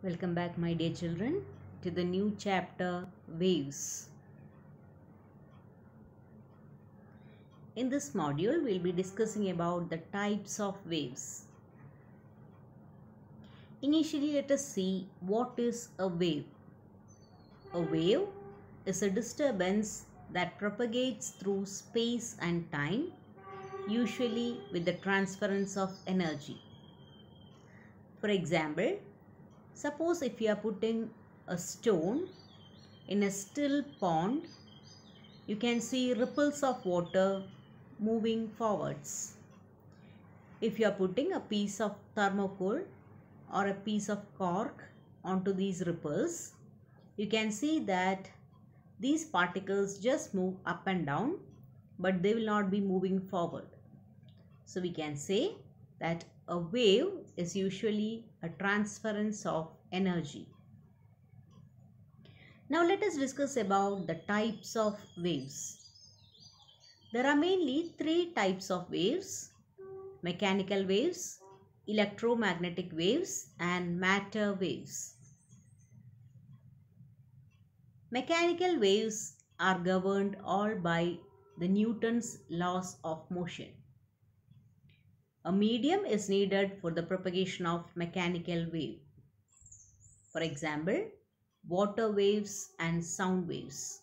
Welcome back, my dear children, to the new chapter Waves. In this module, we'll be discussing about the types of waves. Initially, let us see what is a wave. A wave is a disturbance that propagates through space and time, usually with the transference of energy. For example, suppose if you are putting a stone in a still pond, you can see ripples of water moving forwards. If you are putting a piece of thermocol or a piece of cork onto these ripples, you can see that these particles just move up and down, but they will not be moving forward. So we can say that a wave is usually a transference of energy. Now let us discuss about the types of waves. There are mainly three types of waves: mechanical waves, electromagnetic waves, and matter waves. Mechanical waves are governed all by the Newton's laws of motion. A medium is needed for the propagation of mechanical wave. For example, water waves and sound waves.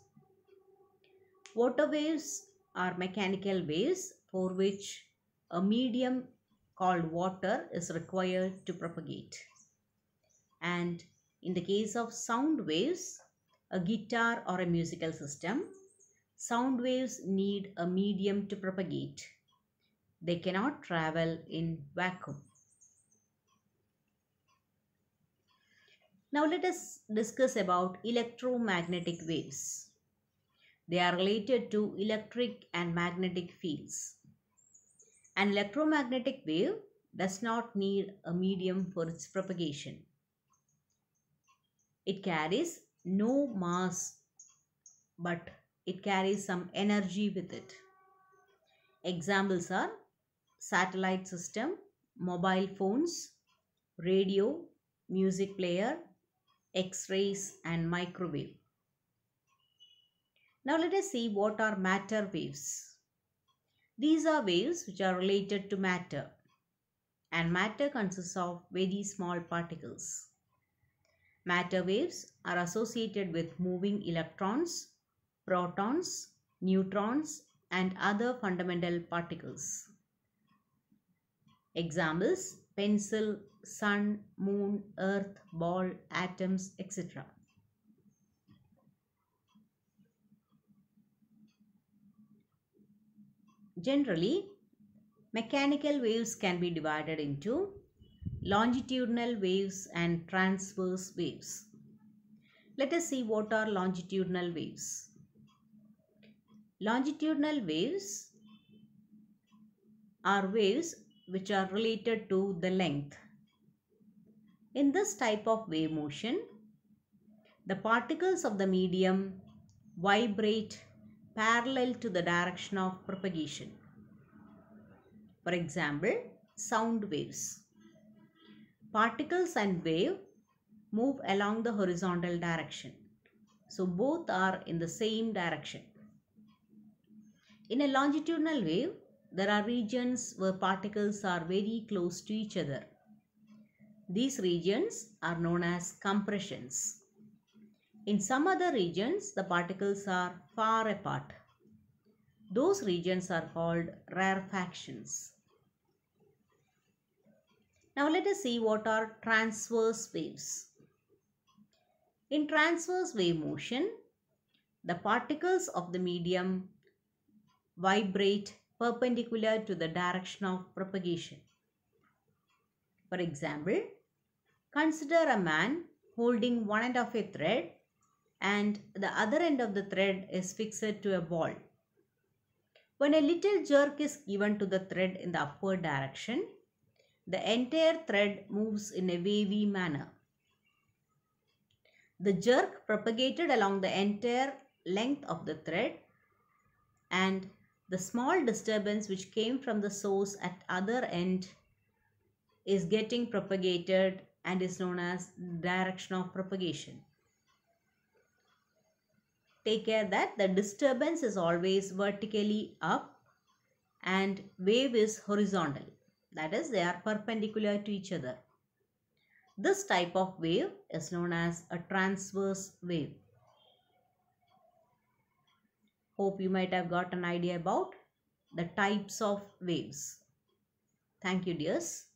Water waves are mechanical waves for which a medium called water is required to propagate. And in the case of sound waves, a guitar or a musical system, sound waves need a medium to propagate. They cannot travel in vacuum. Now let us discuss about electromagnetic waves. They are related to electric and magnetic fields. An electromagnetic wave does not need a medium for its propagation. It carries no mass, but it carries some energy with it. Examples are satellite system, mobile phones, radio, music player, X-rays, and microwave. Now let us see what are matter waves. These are waves which are related to matter, and matter consists of very small particles. Matter waves are associated with moving electrons, protons, neutrons, and other fundamental particles. Examples: pencil, sun, moon, earth, ball, atoms, etc. Generally, mechanical waves can be divided into longitudinal waves and transverse waves. Let us see what are longitudinal waves. Longitudinal waves are waves which are related to the length. In this type of wave motion, the particles of the medium vibrate parallel to the direction of propagation. For example, sound waves. Particles and wave move along the horizontal direction. So both are in the same direction. In a longitudinal wave, there are regions where particles are very close to each other. These regions are known as compressions. In some other regions, the particles are far apart. Those regions are called rarefactions. Now let us see what are transverse waves. In transverse wave motion, the particles of the medium vibrate perpendicular to the direction of propagation. For example, consider a man holding one end of a thread and the other end of the thread is fixed to a ball. When a little jerk is given to the thread in the upward direction, the entire thread moves in a wavy manner. The jerk propagated along the entire length of the thread, and the small disturbance which came from the source at other end is getting propagated and is known as direction of propagation. Take care that the disturbance is always vertically up and wave is horizontal. That is, they are perpendicular to each other. This type of wave is known as a transverse wave. Hope you might have got an idea about the types of waves. Thank you, dears.